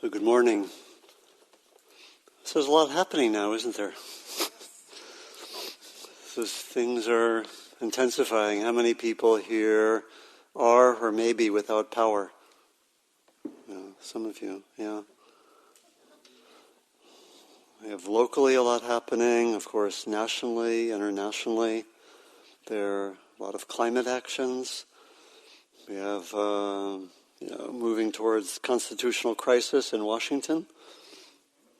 Well, good morning. So there's a lot happening now, isn't there? So things are intensifying. How many people here are or may be without power? Yeah, some of you, yeah. We have locally a lot happening, of course, nationally, internationally. There are a lot of climate actions. We have moving towards constitutional crisis in Washington.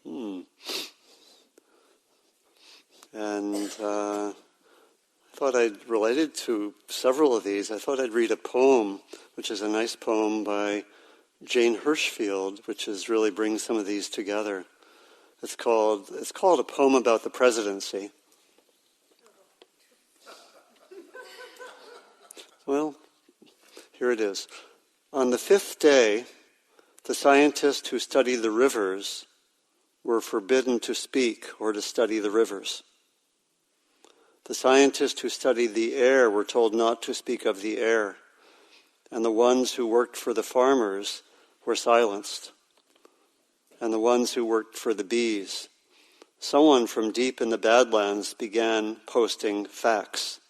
And I thought I'd related to several of these. I thought I'd read a poem, which is a nice poem by Jane Hirschfield, which really brings some of these together. It's called A Poem About the Presidency. Well, here it is. On the fifth day, the scientists who study the rivers were forbidden to speak or to study the rivers. The scientists who studied the air were told not to speak of the air, and the ones who worked for the farmers were silenced, and the ones who worked for the bees. Someone from deep in the Badlands began posting facts.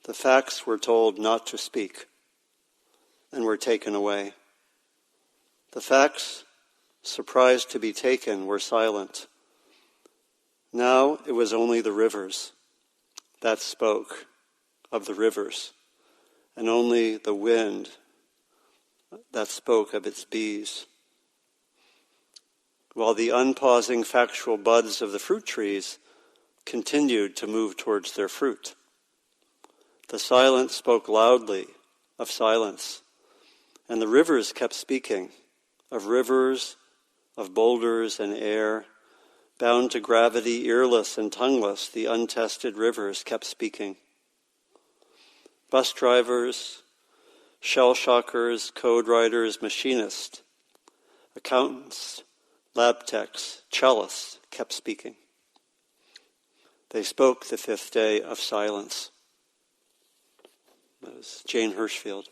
The facts were told not to speak and were taken away. The facts, surprised to be taken, were silent. Now it was only the rivers that spoke of the rivers, and only the wind that spoke of its bees. While the unpausing factual buds of the fruit trees continued to move towards their fruit. The silence spoke loudly of silence, and the rivers kept speaking of rivers, of boulders and air. Bound to gravity, earless and tongueless, the untested rivers kept speaking. Bus drivers, shell shockers, code writers, machinists, accountants, lab techs, cellists kept speaking. They spoke the fifth day of silence. That was Jane Hirschfield.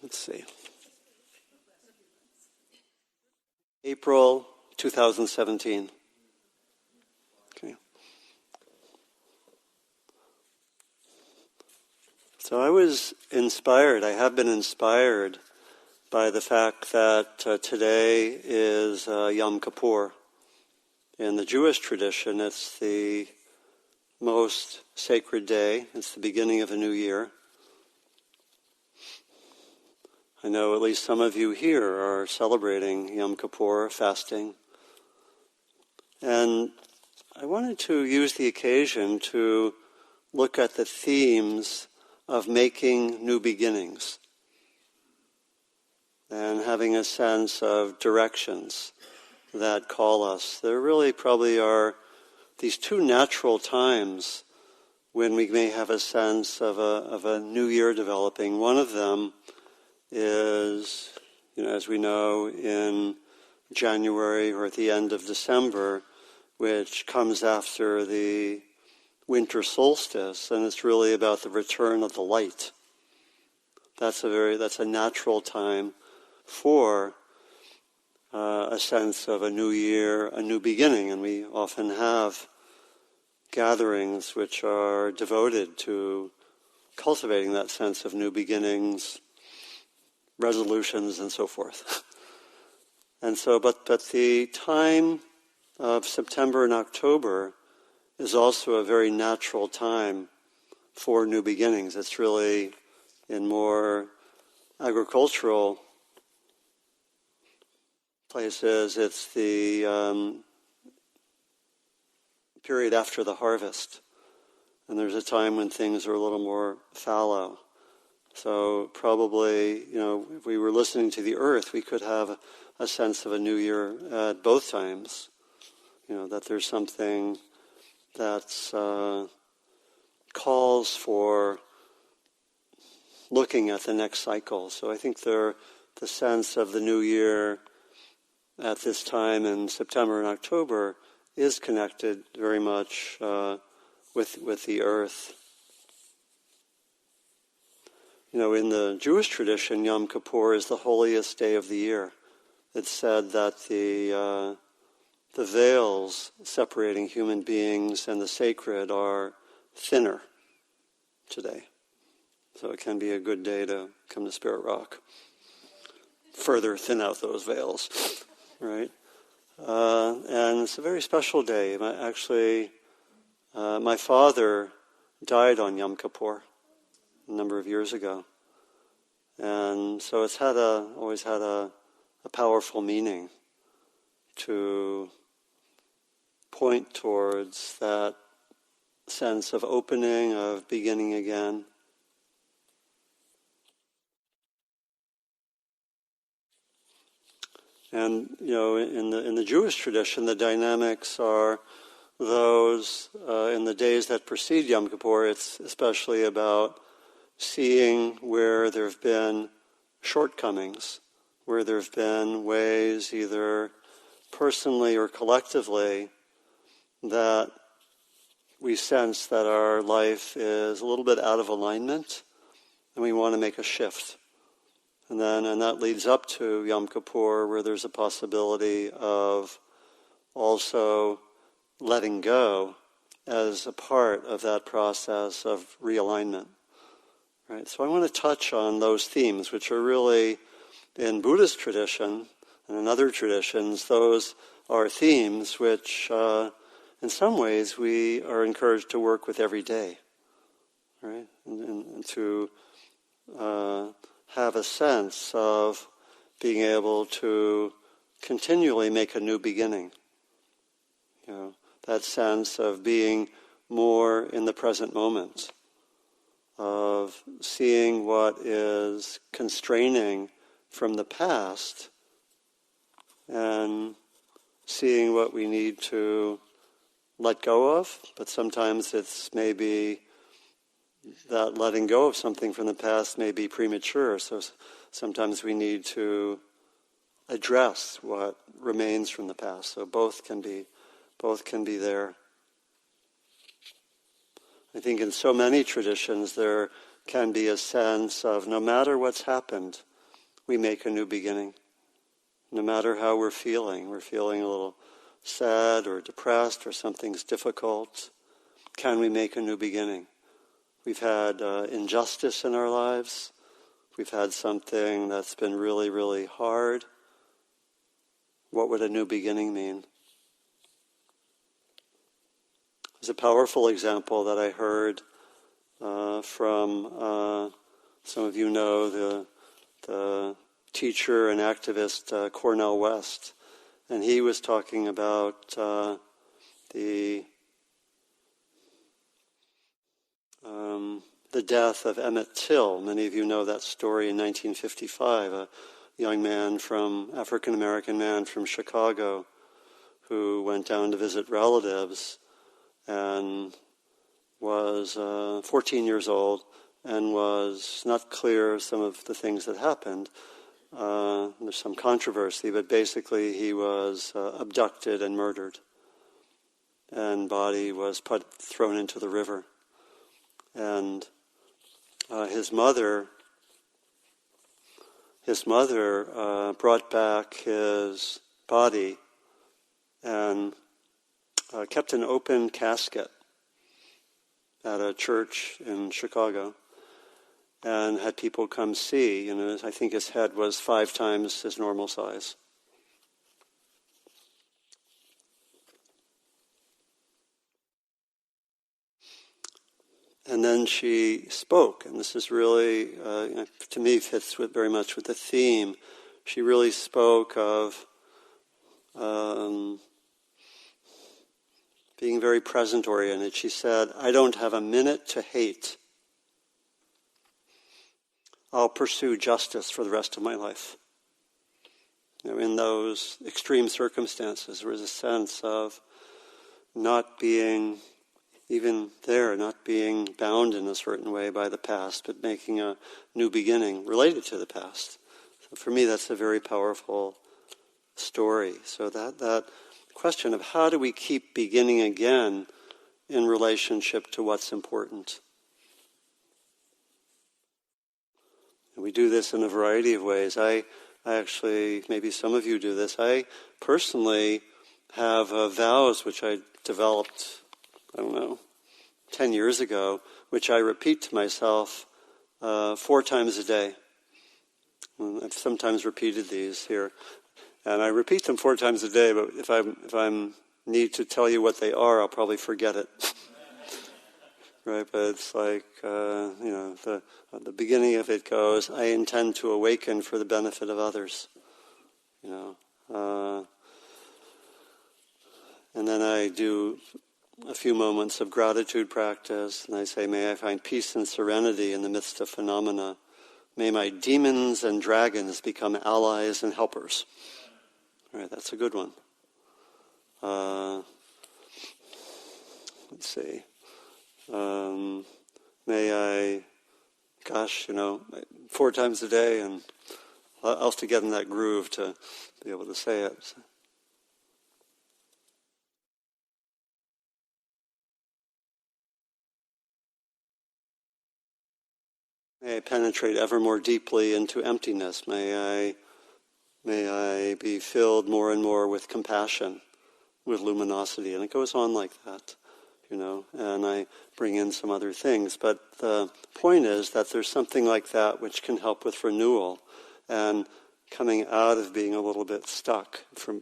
Let's see. April 2017. Okay. So I was inspired, I have been inspired by the fact that today is Yom Kippur. In the Jewish tradition, it's the most sacred day. It's the beginning of a new year. I know at least some of you here are celebrating Yom Kippur, fasting. And I wanted to use the occasion to look at the themes of making new beginnings and having a sense of directions that call us. There really probably are these two natural times when we may have a sense of a new year developing. One of them is, as we know, in January or at the end of December, which comes after the winter solstice, and it's really about the return of the light. That's a natural time for a sense of a new year, a new beginning, and we often have gatherings which are devoted to cultivating that sense of new beginnings, resolutions, and so forth. And so, but the time of September and October is also a very natural time for new beginnings. It's really, in more agricultural places, it's the period after the harvest. And there's a time when things are a little more fallow. So probably, if we were listening to the earth, we could have a sense of a new year at both times. That there's something that calls for looking at the next cycle. So I think the sense of the new year at this time in September and October is connected very much with the earth. in the Jewish tradition, Yom Kippur is the holiest day of the year. It's said that the veils separating human beings and the sacred are thinner today. So it can be a good day to come to Spirit Rock. Further thin out those veils, right? And it's a very special day. My father died on Yom Kippur a number of years ago. And so it's always had a powerful meaning to point towards that sense of opening, of beginning again. And in the Jewish tradition, the dynamics are those in the days that precede Yom Kippur. It's especially about seeing where there have been shortcomings, where there have been ways, either personally or collectively, that we sense that our life is a little bit out of alignment, and we want to make a shift. And that leads up to Yom Kippur, where there's a possibility of also letting go as a part of that process of realignment. Right? So I want to touch on those themes, which are really, in Buddhist tradition and in other traditions, those are themes which, in some ways, we are encouraged to work with every day, right? And to have a sense of being able to continually make a new beginning. That sense of being more in the present moment, of seeing what is constraining from the past and seeing what we need to let go of, but sometimes it's maybe that letting go of something from the past may be premature, so sometimes we need to address what remains from the past. So both can be there. I think in so many traditions there can be a sense of no matter what's happened, we make a new beginning. No matter how we're feeling a little sad or depressed or something's difficult, can we make a new beginning? We've had injustice in our lives. We've had something that's been really, really hard. What would a new beginning mean? There's a powerful example that I heard from, some of you know, the teacher and activist Cornel West. And he was talking about the death of Emmett Till. Many of you know that story in 1955, a young man African-American man from Chicago who went down to visit relatives and was 14 years old and was not clear some of the things that happened. There's some controversy, but basically he was abducted and murdered, and body was thrown into the river. And his mother brought back his body and kept an open casket at a church in Chicago and had people come see. I think his head was 5 times his normal size. And then she spoke, and this is really, to me, fits very much with the theme. She really spoke of being very present-oriented. She said, "I don't have a minute to hate. I'll pursue justice for the rest of my life." In those extreme circumstances, there was a sense of not being bound in a certain way by the past, but making a new beginning related to the past. So for me, that's a very powerful story. So that question of how do we keep beginning again in relationship to what's important. And we do this in a variety of ways. I actually, maybe some of you do this. I personally have vows which I developed, 10 years ago, which I repeat to myself 4 times a day. And I've sometimes repeated these here. And I repeat them 4 times a day, but if I need to tell you what they are, I'll probably forget it. Right, but it's like, the beginning of it goes, I intend to awaken for the benefit of others. And then I do a few moments of gratitude practice, and I say, may I find peace and serenity in the midst of phenomena. May my demons and dragons become allies and helpers. All right, that's a good one. Let's see. May I, 4 times a day, and I'll have to get in that groove to be able to say it. May I penetrate ever more deeply into emptiness. May I be filled more and more with compassion, with luminosity, and it goes on like that. And I bring in some other things. But the point is that there's something like that which can help with renewal and coming out of being a little bit stuck from,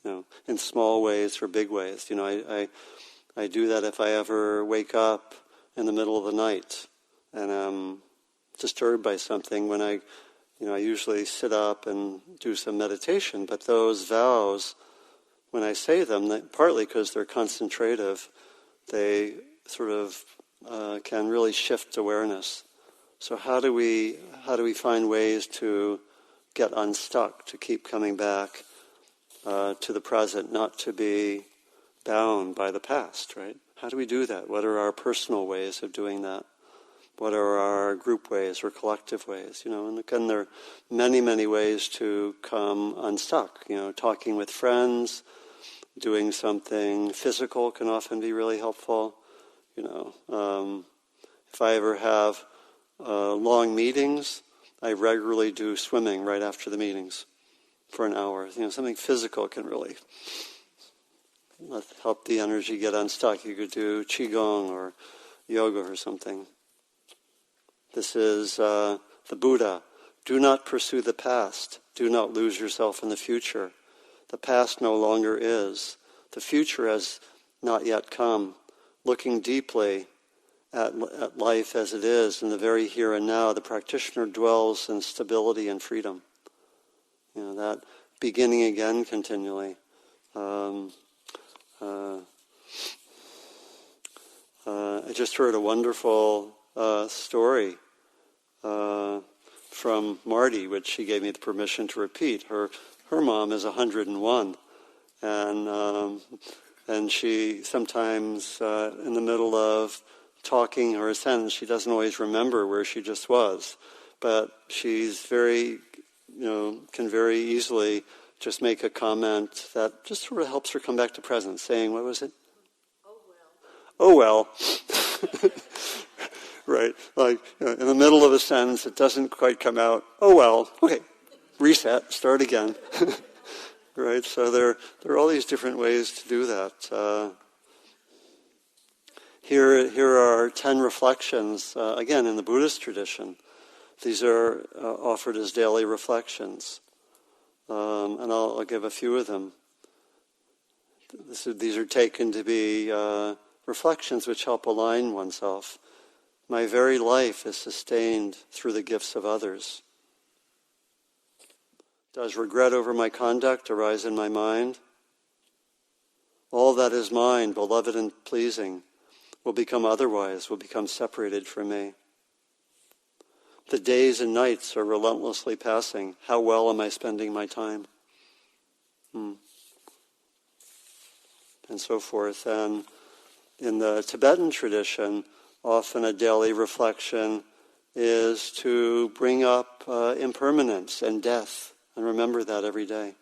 in small ways or big ways. I do that if I ever wake up in the middle of the night and I'm disturbed by something. When I usually sit up and do some meditation, but those vows, when I say them, partly because they're concentrative, they sort of can really shift awareness. So how do we find ways to get unstuck, to keep coming back to the present, not to be bound by the past, right? How do we do that? What are our personal ways of doing that? What are our group ways or collective ways? And again, there are many, many ways to come unstuck. Talking with friends, doing something physical can often be really helpful. If I ever have long meetings, I regularly do swimming right after the meetings for an hour. Something physical can really help the energy get unstuck. You could do qigong or yoga or something. This is the Buddha. Do not pursue the past. Do not lose yourself in the future. The past no longer is. The future has not yet come. Looking deeply at life as it is in the very here and now, the practitioner dwells in stability and freedom. That beginning again continually. I just heard a wonderful story from Marty, which she gave me the permission to repeat. Her mom is 101, and she sometimes in the middle of talking or a sentence, she doesn't always remember where she just was, but she's can very easily just make a comment that just sort of helps her come back to present, saying, what was it? Oh well. Right, like in the middle of a sentence, it doesn't quite come out. Oh well, okay, reset, start again. Right, so there are all these different ways to do that. Here are 10 reflections, again in the Buddhist tradition. These are offered as daily reflections, and I'll give a few of them. These are taken to be reflections which help align oneself. My very life is sustained through the gifts of others. Does regret over my conduct arise in my mind? All that is mine, beloved and pleasing, will become otherwise, will become separated from me. The days and nights are relentlessly passing. How well am I spending my time? And so forth. And in the Tibetan tradition, often a daily reflection is to bring up impermanence and death, and remember that every day.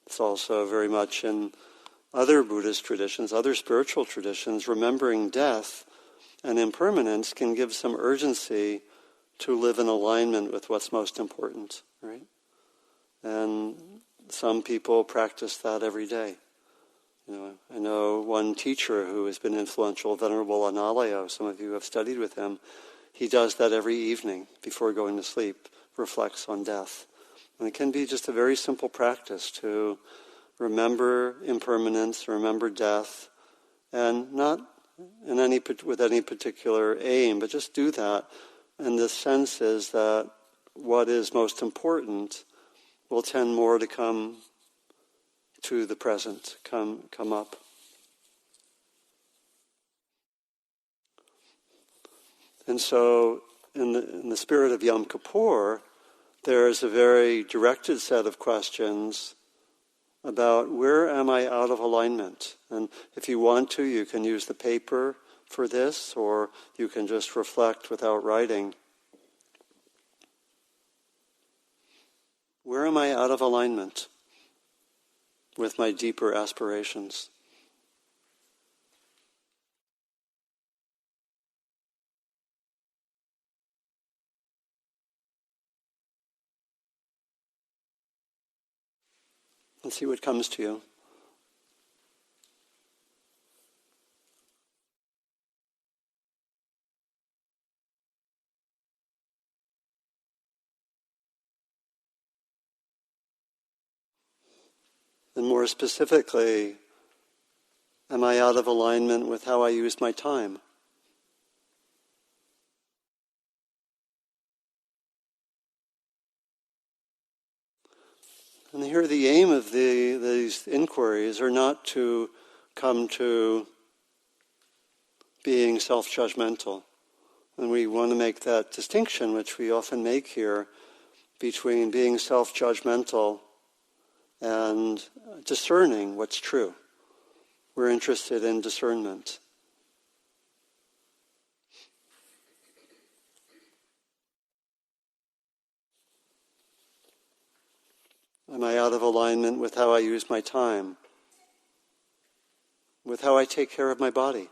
It's also very much in other Buddhist traditions, other spiritual traditions, remembering death and impermanence can give some urgency to live in alignment with what's most important, right? And some people practice that every day. I know one teacher who has been influential, Venerable Analayo. Some of you have studied with him. He does that every evening before going to sleep, reflects on death. And it can be just a very simple practice to remember impermanence, remember death, and not with any particular aim, but just do that. And the sense is that what is most important will tend more to come to the present, come up. And so, in the spirit of Yom Kippur, there is a very directed set of questions about where am I out of alignment? And if you want to, you can use the paper for this, or you can just reflect without writing. Where am I out of alignment with my deeper aspirations? Let's see what comes to you. And more specifically, am I out of alignment with how I use my time? And here the aim of these inquiries are not to come to being self-judgmental. And we want to make that distinction, which we often make here, between being self-judgmental and discerning what's true. We're interested in discernment. Am I out of alignment with how I use my time? With how I take care of my body?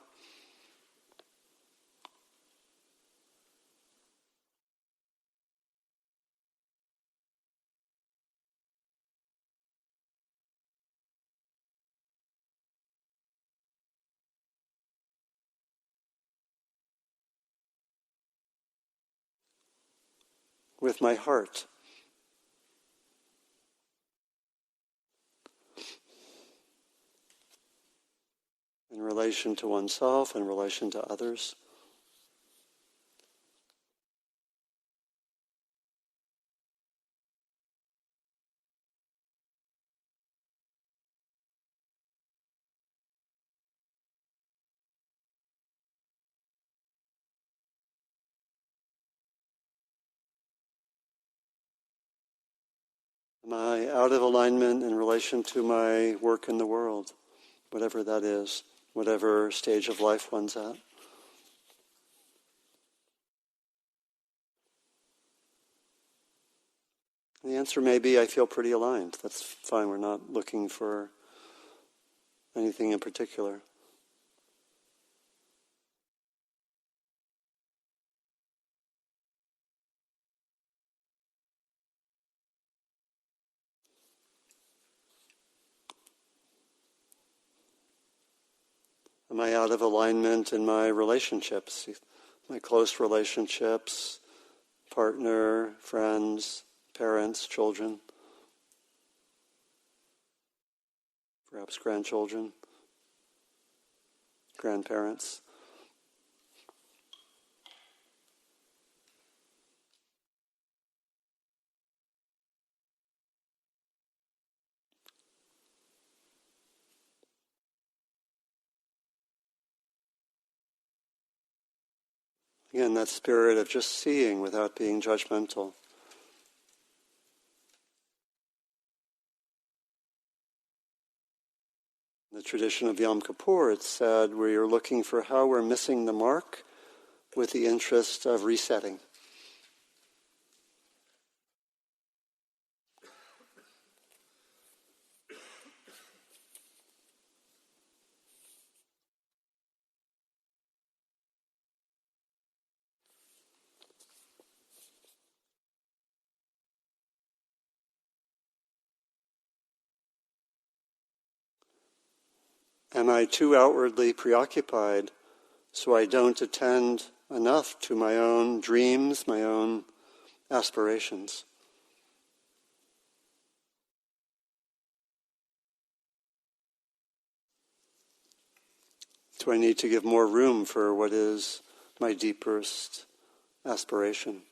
With my heart? In relation to oneself, in relation to others? Am I out of alignment in relation to my work in the world? Whatever that is, whatever stage of life one's at. The answer may be, I feel pretty aligned. That's fine, we're not looking for anything in particular. Am I out of alignment in my relationships? My close relationships, partner, friends, parents, children, perhaps grandchildren, grandparents. Again, that spirit of just seeing without being judgmental. In the tradition of Yom Kippur, it's said where you're looking for how we're missing the mark with the interest of resetting. Am I too outwardly preoccupied so I don't attend enough to my own dreams, my own aspirations? Do I need to give more room for what is my deepest aspiration?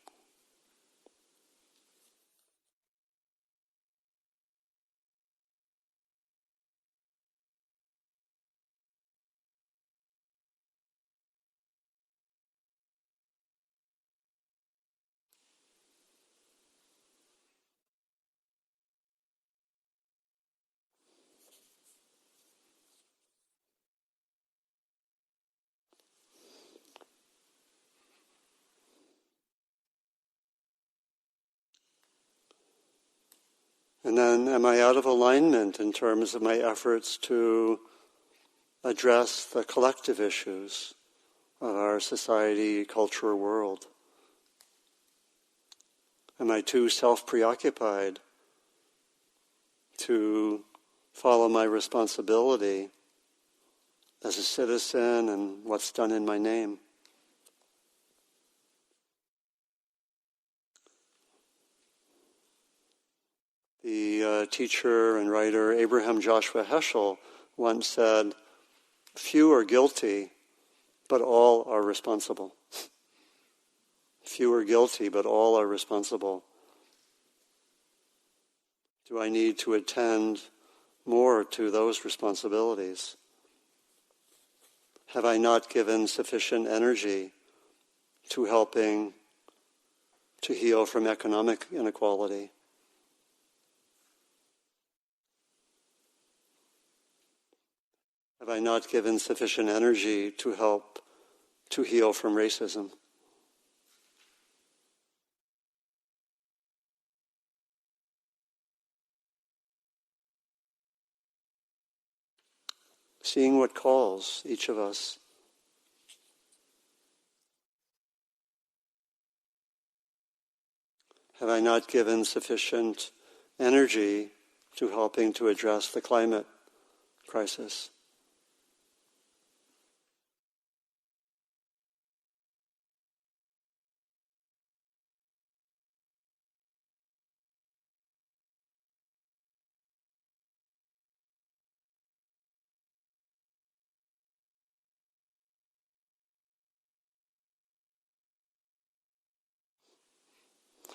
And then, am I out of alignment in terms of my efforts to address the collective issues of our society, culture, world? Am I too self-preoccupied to follow my responsibility as a citizen and what's done in my name? The teacher and writer Abraham Joshua Heschel once said, "Few are guilty, but all are responsible." Few are guilty, but all are responsible. Do I need to attend more to those responsibilities? Have I not given sufficient energy to helping to heal from economic inequality? Have I not given sufficient energy to help to heal from racism? Seeing what calls each of us. Have I not given sufficient energy to helping to address the climate crisis?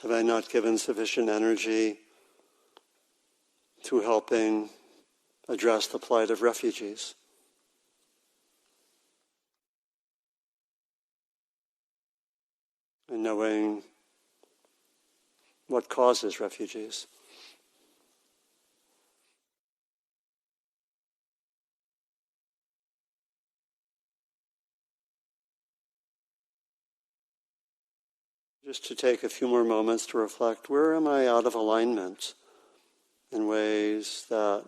Have I not given sufficient energy to helping address the plight of refugees? And knowing what causes refugees? Just to take a few more moments to reflect, where am I out of alignment in ways that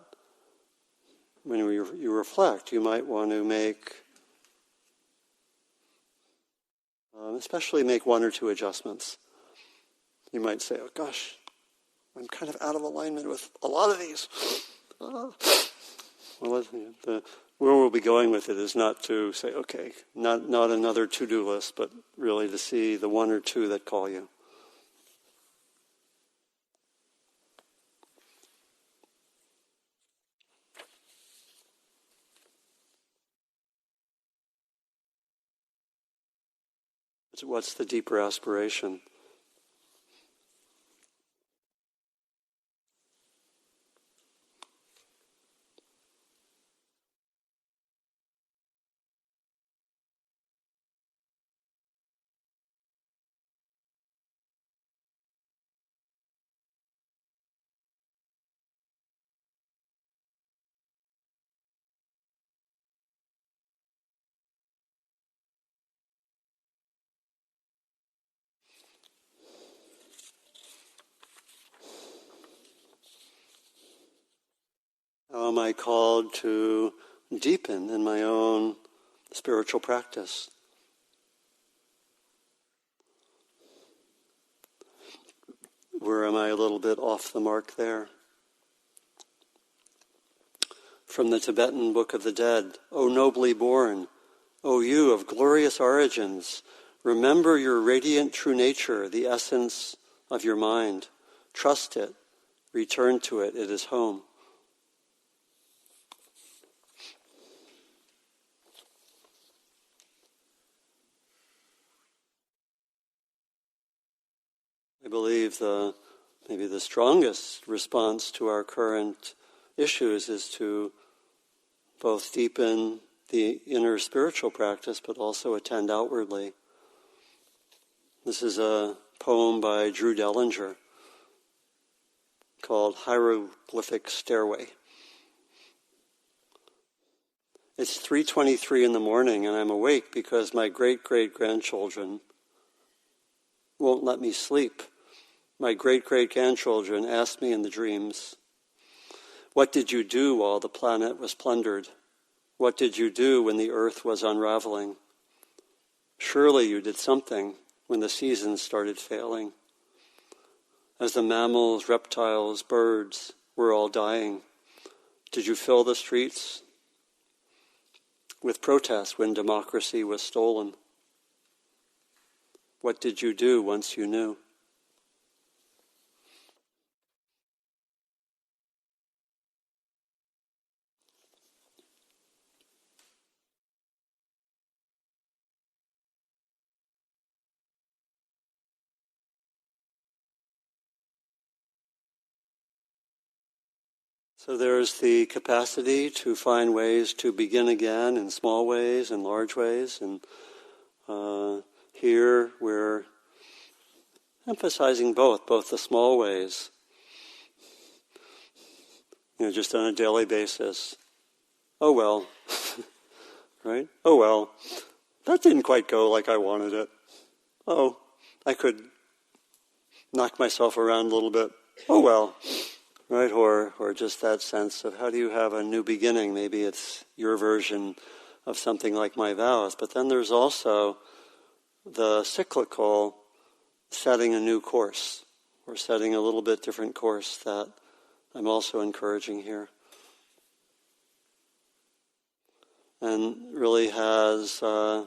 when you reflect, you might want to especially make one or two adjustments. You might say, oh gosh, I'm kind of out of alignment with a lot of these. Where we'll be going with it is not to say, okay, not another to-do list, but really to see the one or two that call you. What's the deeper aspiration? How am I called to deepen in my own spiritual practice? Where am I a little bit off the mark there? from the Tibetan Book of the Dead. O nobly born, O you of glorious origins, remember your radiant true nature, the essence of your mind. Trust it, return to it, it is home. I believe maybe the strongest response to our current issues is to both deepen the inner spiritual practice, but also attend outwardly. This is a poem by Drew Dellinger called Hieroglyphic Stairway. It's 3:23 in the morning and I'm awake because my great-great-grandchildren won't let me sleep. My great-great-grandchildren asked me in the dreams, what did you do while the planet was plundered? What did you do when the earth was unraveling? Surely you did something when the seasons started failing. As the mammals, reptiles, birds were all dying, did you fill the streets with protests when democracy was stolen? What did you do once you knew? So there's the capacity to find ways to begin again in small ways and large ways. And here we're emphasizing both the small ways, just on a daily basis. Oh well, right? Oh well, that didn't quite go like I wanted it. Oh, I could knock myself around a little bit. Oh well. Right, or just that sense of how do you have a new beginning? Maybe it's your version of something like my vows. But then there's also the cyclical setting a new course, or setting a little bit different course that I'm also encouraging here. And really has, I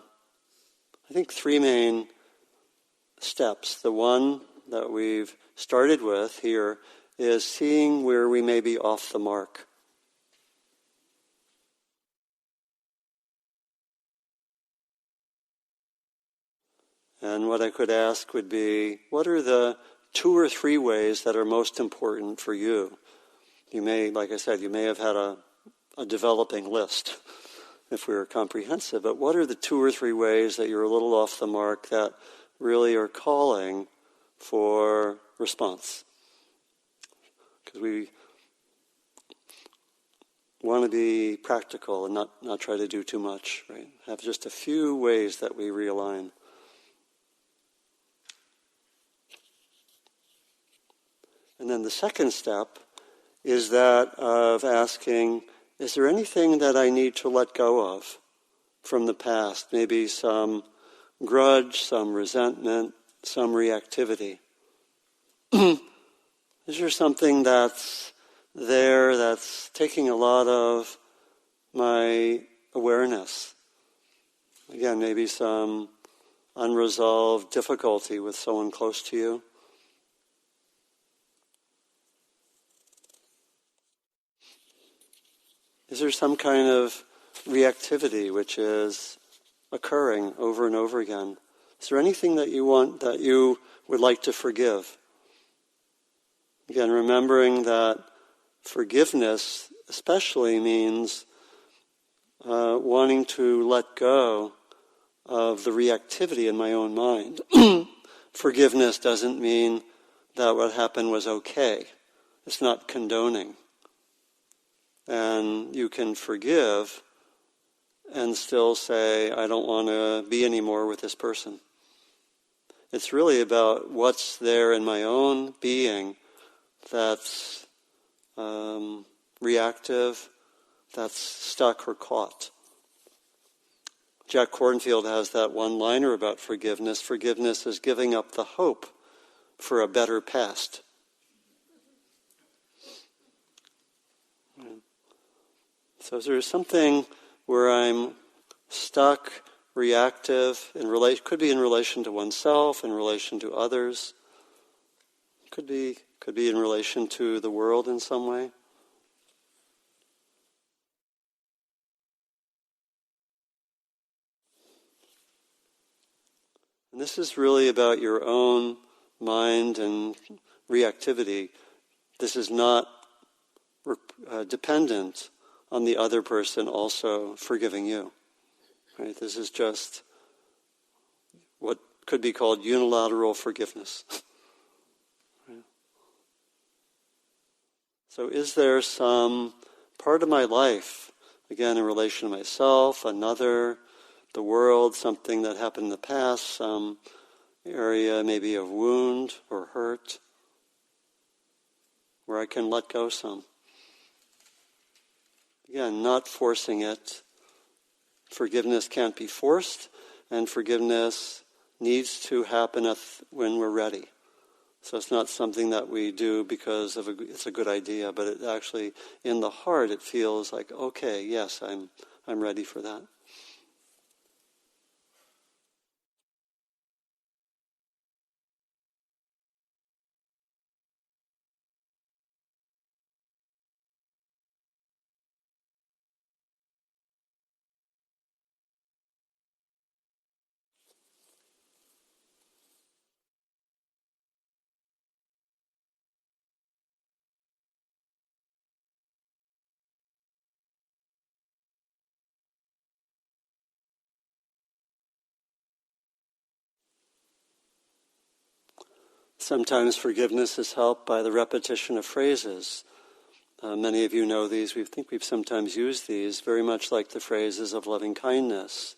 think, three main steps. The one that we've started with here is seeing where we may be off the mark. And what I could ask would be, what are the 2 or 3 ways that are most important for you? You may, like I said, you may have had a developing list if we were comprehensive, but what are the 2 or 3 ways that you're a little off the mark that really are calling for response? Because we want to be practical and not try to do too much, right? Have just a few ways that we realign. And then the second step is that of asking, is there anything that I need to let go of from the past? Maybe some grudge, some resentment, some reactivity. Is there something that's there that's taking a lot of my awareness? Again, maybe some unresolved difficulty with someone close to you. Is there some kind of reactivity which is occurring over and over again? Is there anything that you want, that you would like to forgive? Again, remembering that forgiveness especially means wanting to let go of the reactivity in my own mind. Forgiveness doesn't mean that what happened was okay. It's not condoning. And you can forgive and still say, I don't want to be anymore with this person. It's really about what's there in my own being that's reactive, that's stuck or caught. Jack Kornfield has that one-liner about forgiveness. Forgiveness is giving up the hope for a better past. So is there something where I'm stuck, reactive, could be in relation to oneself, in relation to others, could be in relation to the world in some way? And this is really about your own mind and reactivity. This is not dependent on the other person also forgiving you. Right? This is just what could be called unilateral forgiveness. Right? So is there some part of my life, again in relation to myself, another, the world, something that happened in the past, some area maybe of wound or hurt, where I can let go some? Again, not forcing it. Forgiveness can't be forced, and forgiveness needs to happen when we're ready. So it's not something that we do because it's a good idea, but it actually, in the heart, it feels like, okay, yes, I'm ready for that. Sometimes forgiveness is helped by the repetition of phrases. Many of you know these. We think we've sometimes used these, very much like the phrases of loving kindness.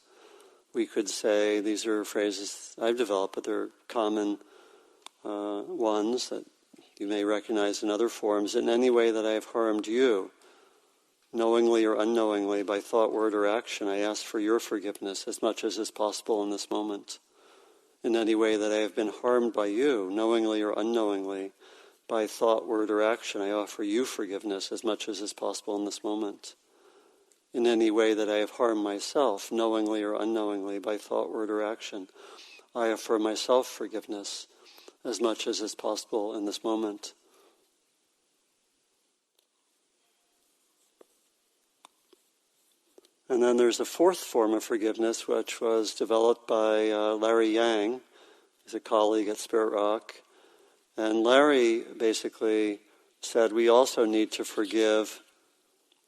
We could say, these are phrases I've developed, but they're common ones that you may recognize in other forms. In any way that I have harmed you, knowingly or unknowingly, by thought, word, or action, I ask for your forgiveness as much as is possible in this moment. In any way that I have been harmed by you, knowingly or unknowingly, by thought, word, or action, I offer you forgiveness as much as is possible in this moment. In any way that I have harmed myself, knowingly or unknowingly, by thought, word, or action, I offer myself forgiveness as much as is possible in this moment. And then there's a fourth form of forgiveness, which was developed by Larry Yang. He's a colleague at Spirit Rock. And Larry basically said we also need to forgive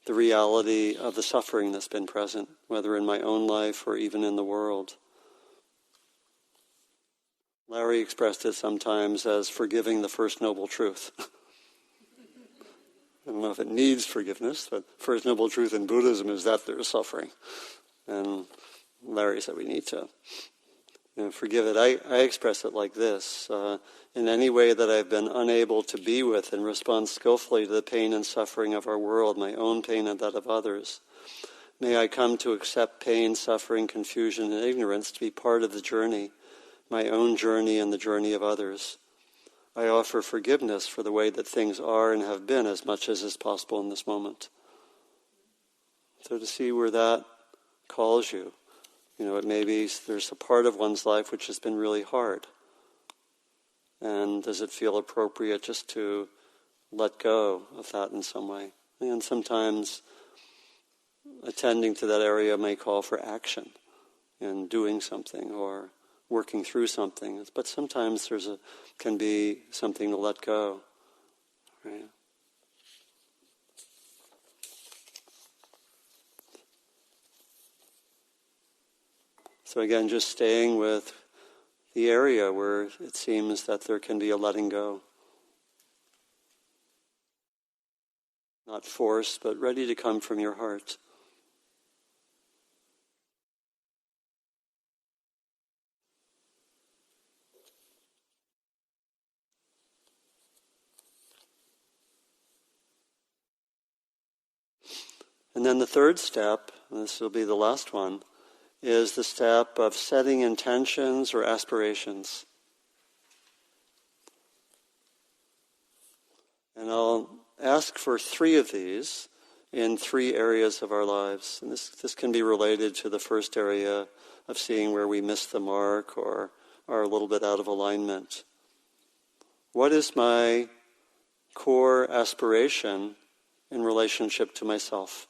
the reality of the suffering that's been present, whether in my own life or even in the world. Larry expressed it sometimes as forgiving the first noble truth. I don't know if it needs forgiveness, but first noble truth in Buddhism is that there is suffering. And Larry said we need to forgive it. I express it like this. In any way that I've been unable to be with and respond skillfully to the pain and suffering of our world, my own pain and that of others, may I come to accept pain, suffering, confusion, and ignorance to be part of the journey, my own journey and the journey of others. I offer forgiveness for the way that things are and have been as much as is possible in this moment. So to see where that calls you, it may be there's a part of one's life which has been really hard. And does it feel appropriate just to let go of that in some way? And sometimes attending to that area may call for action and doing something or working through something. But sometimes can be something to let go. Right? So again, just staying with the area where it seems that there can be a letting go. Not forced, but ready to come from your heart. And then the third step, and this will be the last one, is the step of setting intentions or aspirations. And I'll ask for 3 of these. in 3 areas of our lives. And this can be related to the first area of seeing where we miss the mark or are a little bit out of alignment. What is my core aspiration in relationship to myself?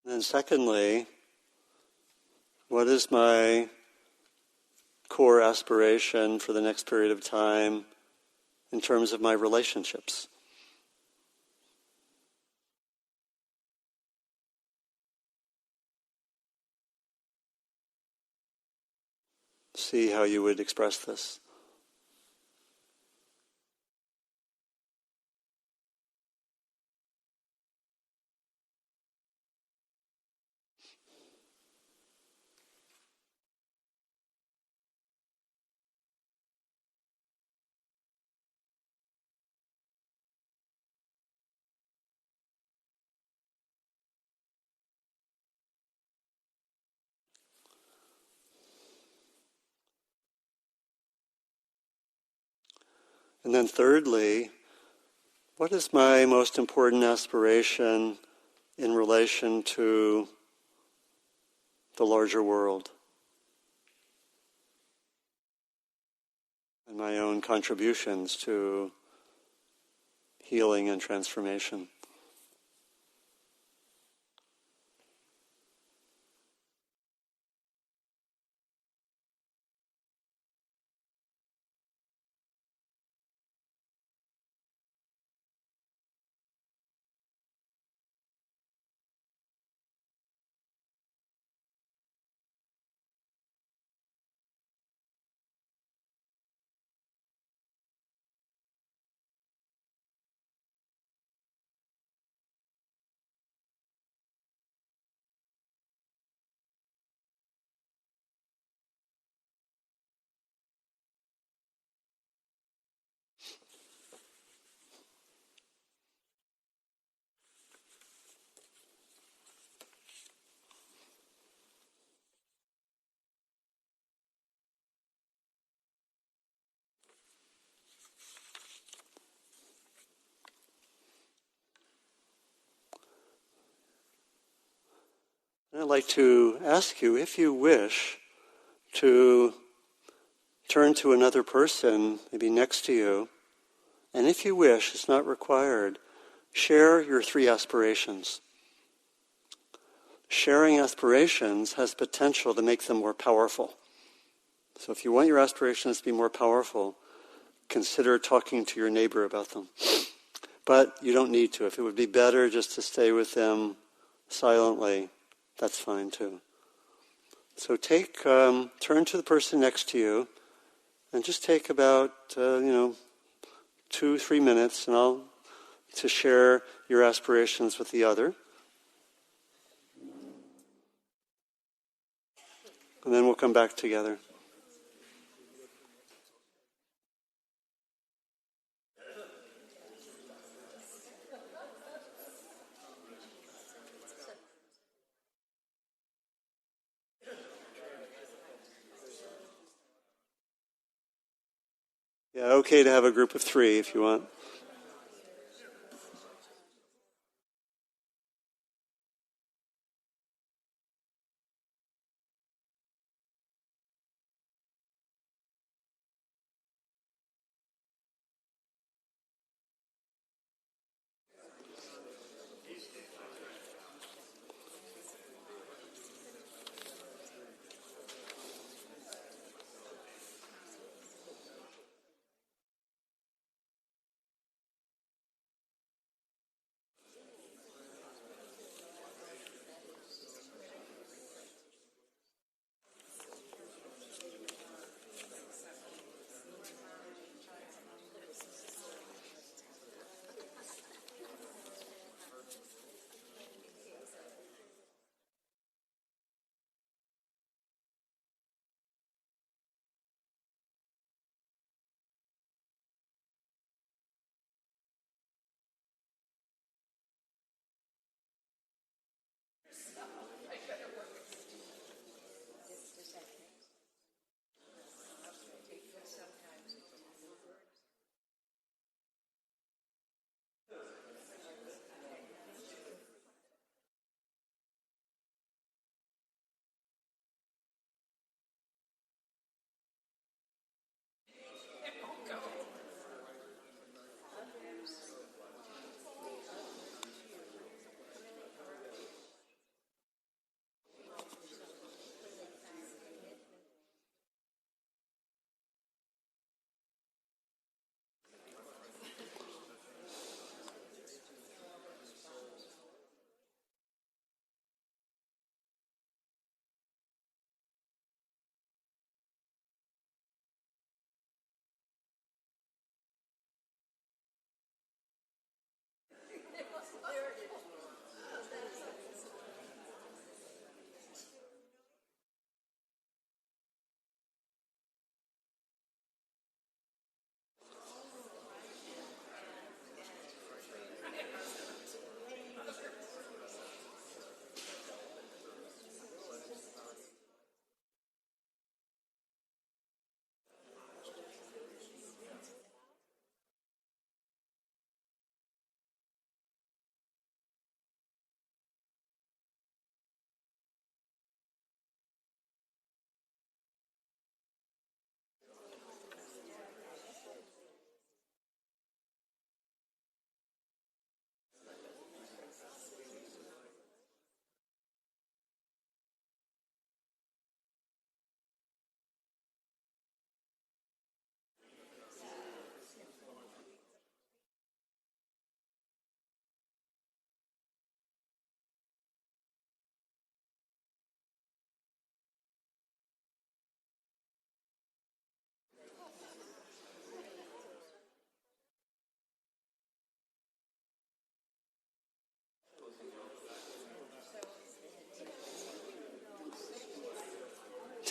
And secondly, what is my core aspiration for the next period of time in terms of my relationships? See how you would express this. And then thirdly, what is my most important aspiration in relation to the larger world and my own contributions to healing and transformation? And I'd like to ask you, if you wish, to turn to another person, maybe next to you, and if you wish, it's not required, share your 3 aspirations. Sharing aspirations has potential to make them more powerful. So if you want your aspirations to be more powerful, consider talking to your neighbor about them. But you don't need to. If it would be better just to stay with them silently, that's fine too. So turn to the person next to you and just take about 2-3 minutes to share your aspirations with the other. And then we'll come back together. Yeah, okay to have a group of 3 if you want.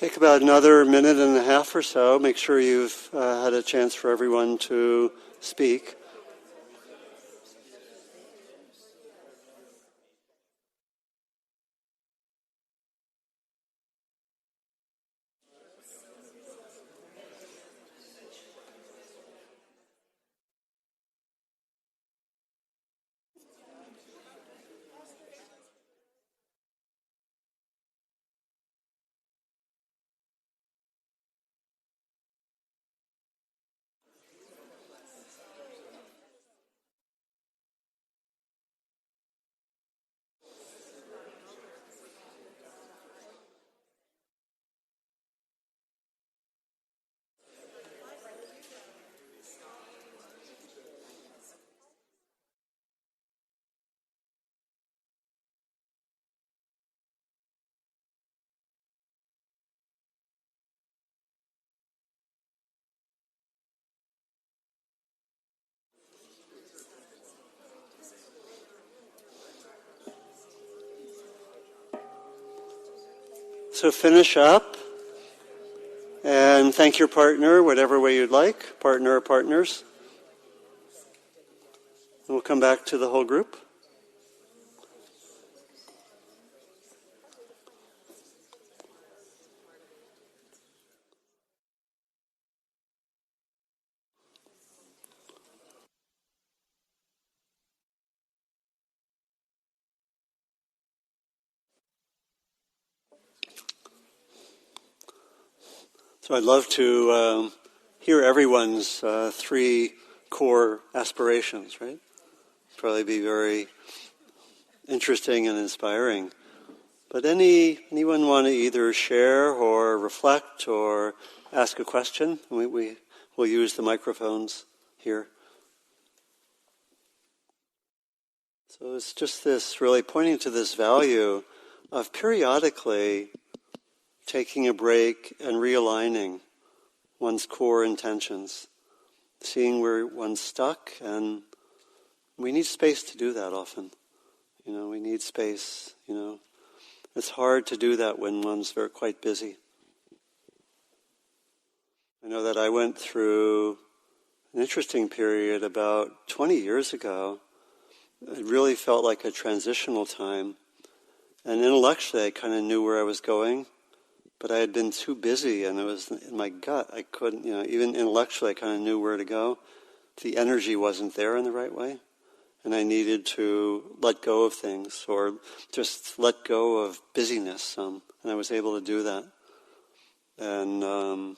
Take about another minute and a half or so. Make sure you've had a chance for everyone to speak. So finish up and thank your partner, whatever way you'd like, partner or partners. And we'll come back to the whole group. So I'd love to hear everyone's three core aspirations, right? Probably be very interesting and inspiring. But anyone want to either share or reflect or ask a question? We'll use the microphones here. So it's just this really pointing to this value of periodically taking a break and realigning one's core intentions, seeing where one's stuck, and we need space to do that often. We need space, It's hard to do that when one's quite busy. I know that I went through an interesting period about 20 years ago. It really felt like a transitional time. And intellectually, I kind of knew where I was going, but I had been too busy, and it was in my gut. I couldn't, even intellectually, I kind of knew where to go. The energy wasn't there in the right way. And I needed to let go of things, or just let go of busyness. And I was able to do that. And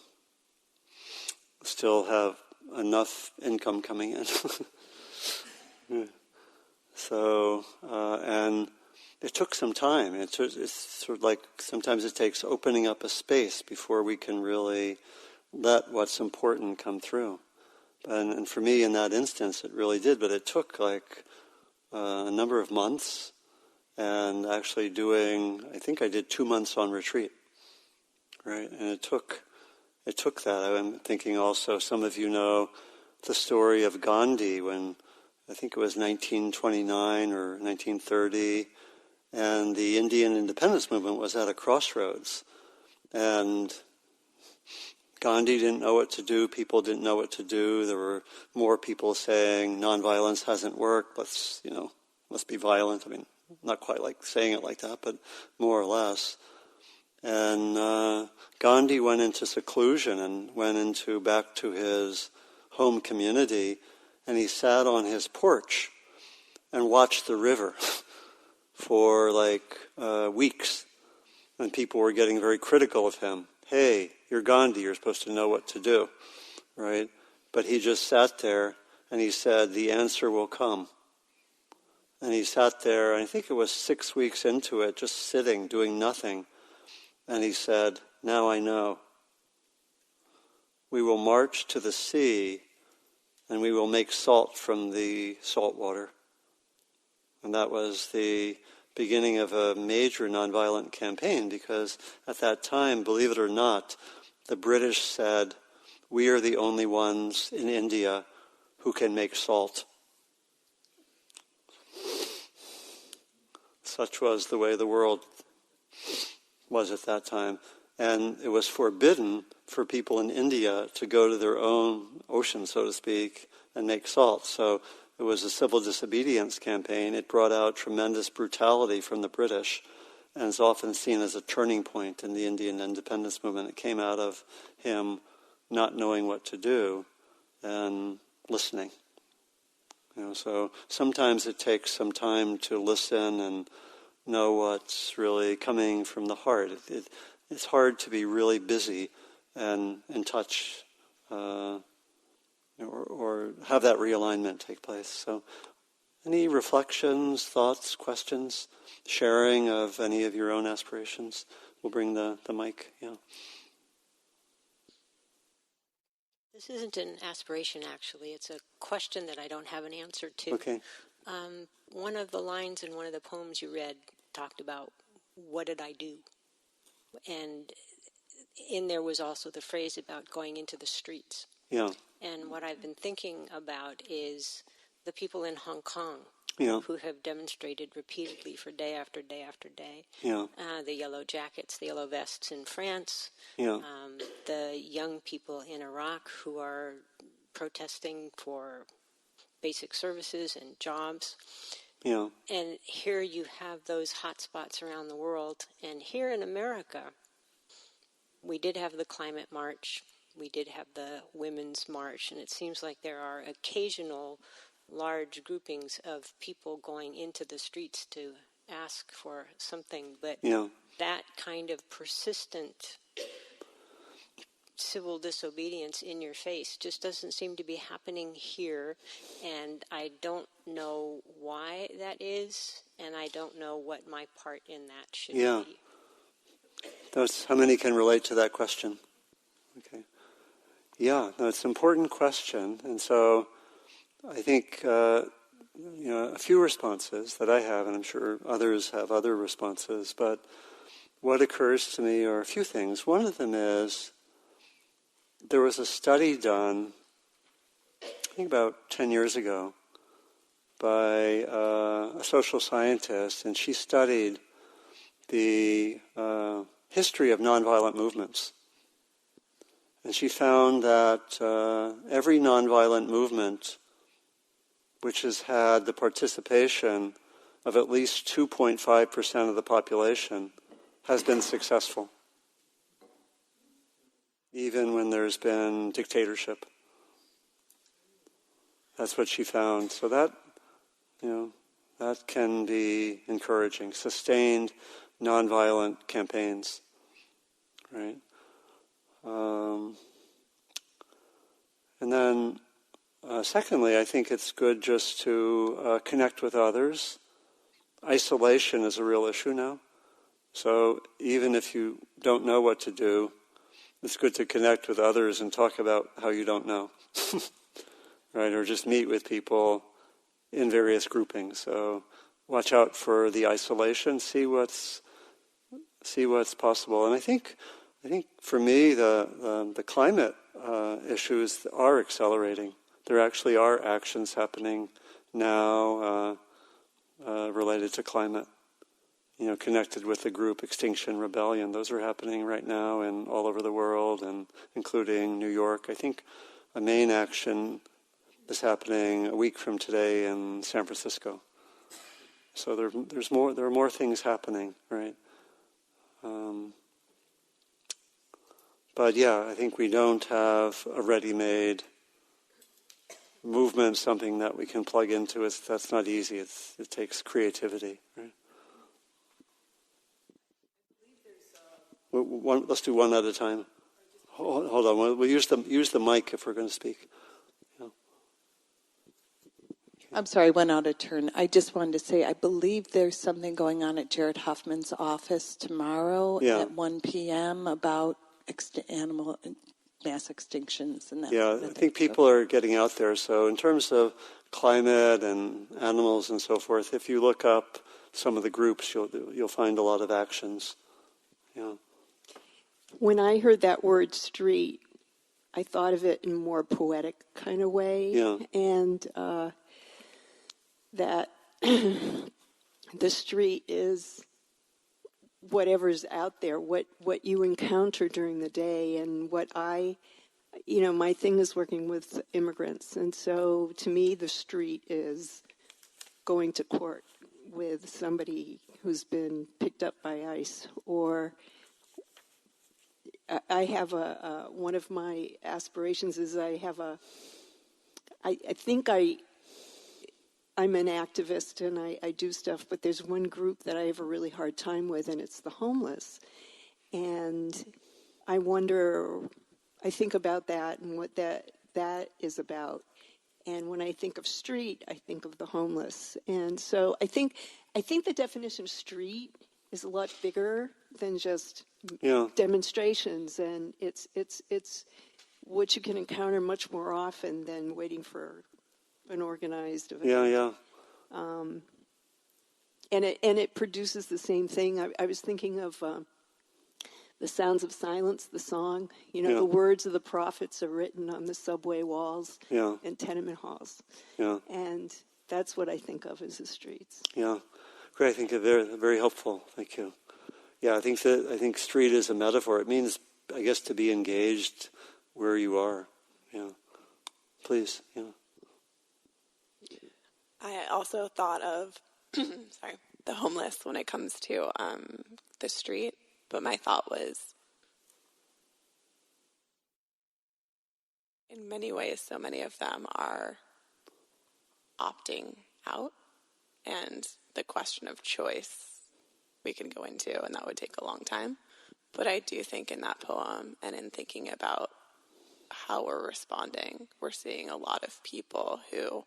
still have enough income coming in. So, and it took some time. It's sort of like sometimes it takes opening up a space before we can really let what's important come through. And for me, in that instance, it really did. But it took like a number of months, and actually I think I did 2 months on retreat, right? And it took that. I'm thinking also, some of you know the story of Gandhi when, I think it was 1929 or 1930, and the Indian independence movement was at a crossroads. And Gandhi didn't know what to do, people didn't know what to do. There were more people saying nonviolence hasn't worked, let's be violent. I mean, not quite like saying it like that, but more or less. And Gandhi went into seclusion and went back to his home community, and he sat on his porch and watched the river for weeks. And people were getting very critical of him. Hey, you're Gandhi, you're supposed to know what to do, right? But he just sat there and he said, the answer will come. And he sat there, and I think it was 6 weeks into it, just sitting, doing nothing. And he said, now I know. We will march to the sea, and we will make salt from the salt water. And that was the beginning of a major nonviolent campaign, because at that time, believe it or not, the British said, we are the only ones in India who can make salt. Such was the way the world was at that time. And it was forbidden for people in India to go to their own ocean, so to speak, and make salt. So it was a civil disobedience campaign. It brought out tremendous brutality from the British, and is often seen as a turning point in the Indian independence movement. It came out of him not knowing what to do and listening. So sometimes it takes some time to listen and know what's really coming from the heart. It's hard to be really busy and in touch, or have that realignment take place. So, any reflections, thoughts, questions, sharing of any of your own aspirations? We'll bring the mic. Yeah. This isn't an aspiration, actually. It's a question that I don't have an answer to. Okay. One of the lines in one of the poems you read talked about, what did I do? And in there was also the phrase about going into the streets. Yeah. And what I've been thinking about is the people in Hong Kong who have demonstrated repeatedly for day after day after day. Yeah. The yellow jackets, the yellow vests in France. Yeah. The young people in Iraq who are protesting for basic services and jobs. Yeah. And here you have those hot spots around the world. And here in America, we did have the climate march. We did have the women's march. And it seems like there are occasional large groupings of people going into the streets to ask for something. But that kind of persistent civil disobedience in your face just doesn't seem to be happening here, and I don't know why that is, and I don't know what my part in that should be. How many can relate to that question? Okay. Yeah, no, it's an important question, and so I think a few responses that I have, and I'm sure others have other responses, but what occurs to me are a few things. One of them is, there was a study done, I think about 10 years ago, by a social scientist, and she studied the history of nonviolent movements. And she found that every nonviolent movement which has had the participation of at least 2.5% of the population has been successful, even when there's been dictatorship. That's what she found. So that can be encouraging. Sustained, nonviolent campaigns, right? And then, secondly, I think it's good just to connect with others. Isolation is a real issue now. So even if you don't know what to do, it's good to connect with others and talk about how you don't know, right? Or just meet with people in various groupings. So watch out for the isolation. See what's possible. And I think for me the climate issues are accelerating. There actually are actions happening now related to climate. Connected with the group Extinction Rebellion. Those are happening right now and all over the world, and including New York. I think a main action is happening a week from today in San Francisco. So there are more things happening, right? But I think we don't have a ready-made movement, something that we can plug into. That's not easy. It takes creativity, right? Let's do one at a time. Hold on. We'll use the mic if we're going to speak. Okay. I'm sorry, I went out of turn. I just wanted to say, I believe there's something going on at Jared Huffman's office tomorrow at 1 p.m. about animal mass extinctions and that. Yeah, I think people are getting out there. So in terms of climate and animals and so forth, if you look up some of the groups, you'll find a lot of actions. Yeah. When I heard that word street, I thought of it in a more poetic kind of way. Yeah. And that the street is whatever's out there, what you encounter during the day, and my thing is working with immigrants, and so to me the street is going to court with somebody who's been picked up by ICE, or I have one of my aspirations is I think I'm an activist and I do stuff, but there's one group that I have a really hard time with, and it's the homeless. And I think about that and what that is about. And when I think of street, I think of the homeless. And so I think the definition of street is a lot bigger than just demonstrations, and it's what you can encounter much more often than waiting for an organized event. And it produces the same thing. I was thinking of The Sounds of Silence, the song. The words of the prophets are written on the subway walls and tenement halls. And that's what I think of as the streets. Yeah, great. I think it's very, very helpful. Thank you. Yeah, I think street is a metaphor. It means, I guess, to be engaged where you are. Yeah. Please. Yeah. I also thought of the homeless when it comes to the street, but my thought was, in many ways, so many of them are opting out, and the question of choice we could go into, and that would take a long time. But I do think in that poem and in thinking about how we're responding, we're seeing a lot of people who,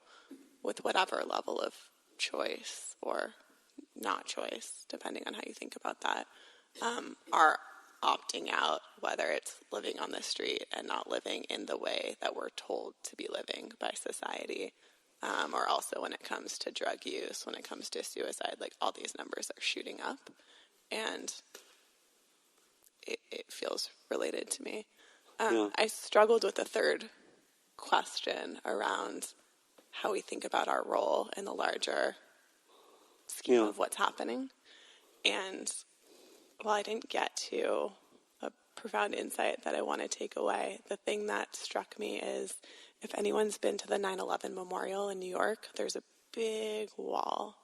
with whatever level of choice or not choice, depending on how you think about that, are opting out, whether it's living on the street and not living in the way that we're told to be living by society, or also when it comes to drug use, when it comes to suicide, like all these numbers are shooting up, and it feels related to me. I struggled with the third question around how we think about our role in the larger scheme of what's happening. And while I didn't get to a profound insight that I want to take away, the thing that struck me is, if anyone's been to the 9/11 Memorial in New York, there's a big wall,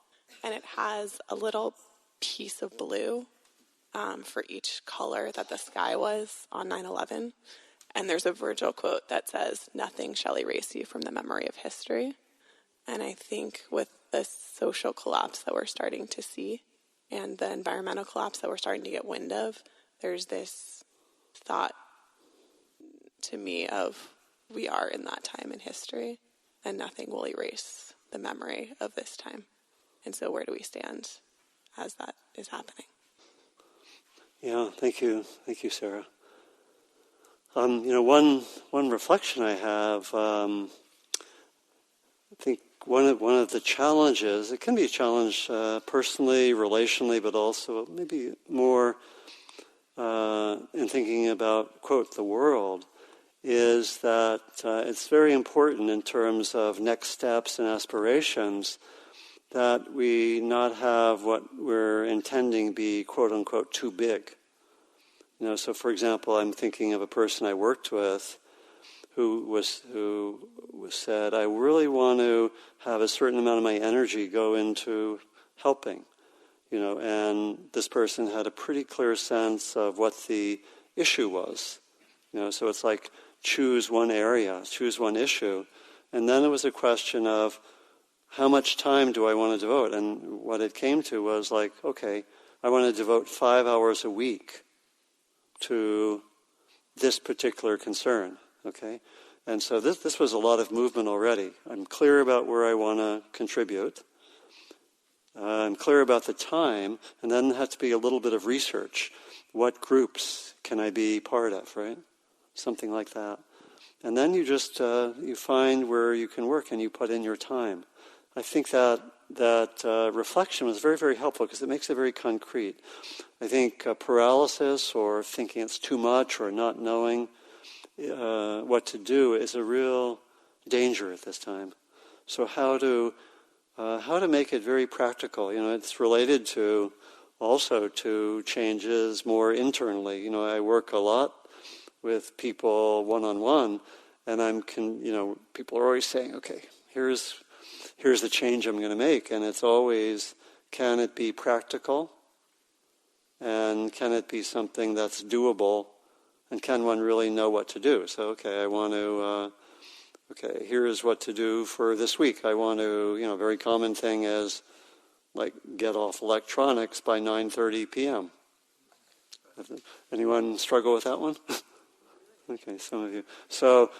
and it has a little piece of blue for each color that the sky was on 9/11. And there's a Virgil quote that says, "Nothing shall erase you from the memory of history." And I think with the social collapse that we're starting to see and the environmental collapse that we're starting to get wind of, there's this thought to me of, we are in that time in history, and nothing will erase the memory of this time. And so where do we stand as that is happening? Yeah, thank you, Sarah. One reflection I have, I think one of the challenges, it can be a challenge personally, relationally, but also maybe more in thinking about, quote, the world, is that it's very important in terms of next steps and aspirations that we not have what we're intending be, quote unquote, too big. So for example, I'm thinking of a person I worked with who said, I really want to have a certain amount of my energy go into helping, and this person had a pretty clear sense of what the issue was, so it's like, choose one area, choose one issue. And then it was a question of how much time do I want to devote? And what it came to was like, okay, I want to devote 5 hours a week to this particular concern, okay? And so this was a lot of movement already. I'm clear about where I want to contribute. I'm clear about the time, and then there has to be a little bit of research. What groups can I be part of, right? Something like that. And then you just, you find where you can work and you put in your time. I think that reflection was very, very helpful because it makes it very concrete. I think paralysis or thinking it's too much or not knowing what to do is a real danger at this time. So how to make it very practical? It's related to also to changes more internally. I work a lot with people one-on-one, and people are always saying, okay, here's the change I'm going to make, and it's always, can it be practical? And can it be something that's doable? And can one really know what to do? So, okay, I want to, here's what to do for this week. I want to, a very common thing is, get off electronics by 9:30 p.m. Anyone struggle with that one? Okay, some of you. So,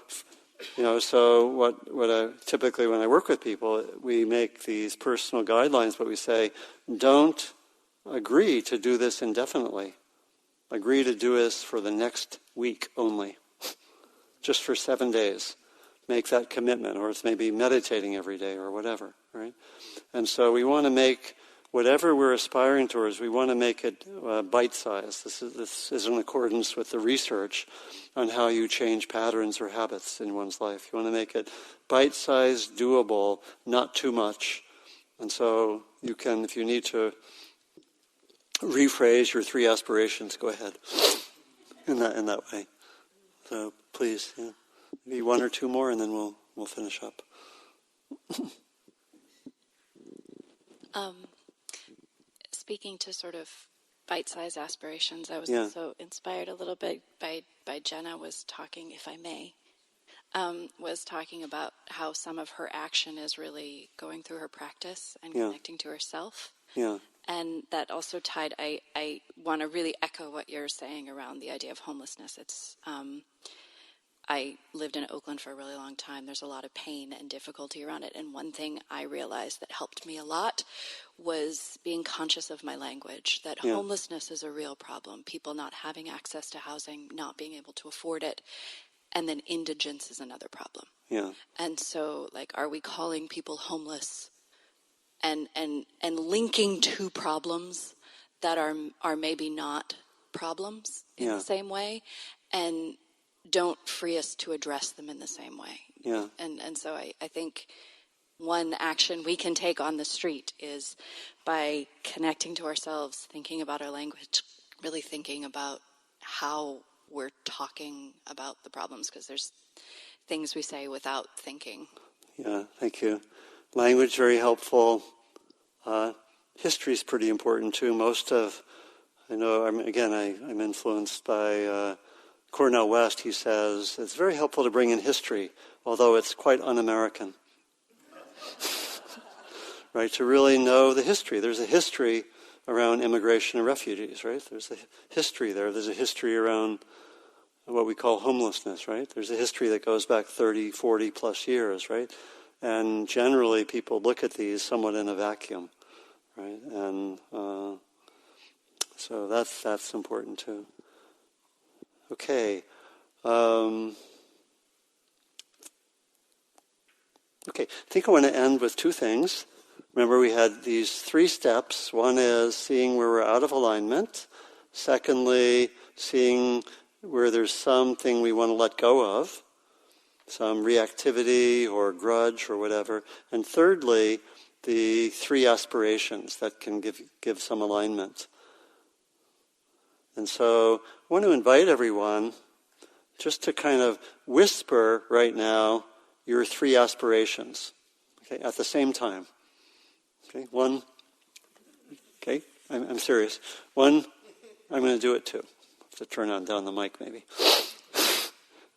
so what I typically, when I work with people, we make these personal guidelines, but we say, don't agree to do this indefinitely. Agree to do this for the next week only, just for 7 days. Make that commitment, or it's maybe meditating every day or whatever, right? And so we want to make whatever we're aspiring towards, we want to make it bite-sized. This is in accordance with the research on how you change patterns or habits in one's life. You want to make it bite-sized, doable, not too much. And so you can, if you need to rephrase your 3 aspirations, go ahead in that way. So please, maybe 1 or 2 more, and then we'll finish up. Speaking to sort of bite-sized aspirations, I was also inspired a little bit by Jenna was talking, if I may, was talking about how some of her action is really going through her practice and connecting to herself. Yeah. And that also tied, I want to really echo what you're saying around the idea of homelessness. It's, I lived in Oakland for a really long time. There's a lot of pain and difficulty around it. And one thing I realized that helped me a lot was being conscious of my language, that homelessness is a real problem. People not having access to housing, not being able to afford it. And then indigence is another problem. Yeah. And so, are we calling people homeless and linking two problems that are maybe not problems in the same way, and don't free us to address them in the same way. Yeah. And so I think one action we can take on the street is by connecting to ourselves, thinking about our language, really thinking about how we're talking about the problems, because there's things we say without thinking. Yeah, thank you. Language, very helpful. History is pretty important too. I'm influenced by Cornel West. He says, it's very helpful to bring in history, although it's quite un-American. Right, to really know the history. There's a history around immigration and refugees, right? There's a history there. There's a history around what we call homelessness, right? There's a history that goes back 30, 40 plus years, right? And generally people look at these somewhat in a vacuum, right? And so that's important too. Okay. I think I want to end with 2 things. Remember, we had these 3 steps. One is seeing where we're out of alignment. Secondly, seeing where there's something we want to let go of, some reactivity or grudge or whatever. And thirdly, the 3 aspirations that can give some alignment. And so I want to invite everyone just to kind of whisper right now your 3 aspirations, okay, at the same time. Okay, 1, okay, I'm serious. 1, I'm going to do it too. I have to turn down the mic maybe.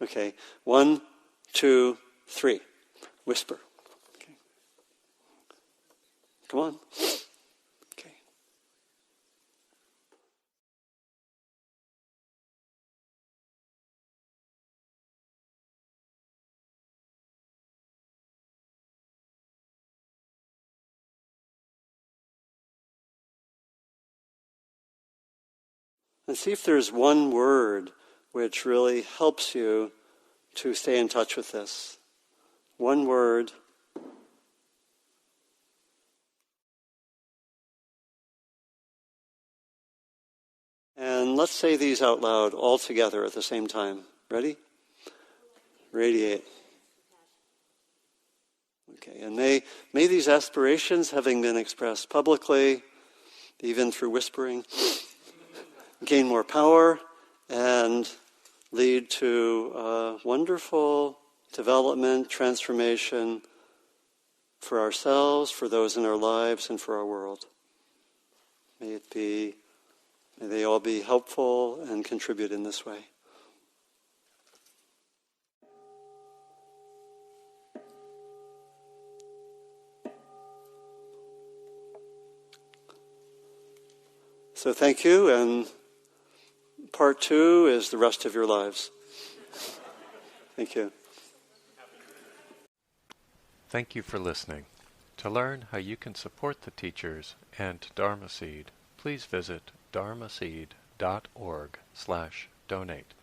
Okay, 1, 2, 3. Whisper. Okay. Come on. Okay. And see if there's one word which really helps you to stay in touch with this. One word. And let's say these out loud all together at the same time. Ready? Radiate. Okay, and may these aspirations, having been expressed publicly, even through whispering, gain more power and lead to wonderful development, transformation for ourselves, for those in our lives, and for our world. May they all be helpful and contribute in this way. So thank you, and part 2 is the rest of your lives. Thank you. Thank you for listening. To learn how you can support the teachers and Dharma Seed, please visit dharmaseed.org/donate.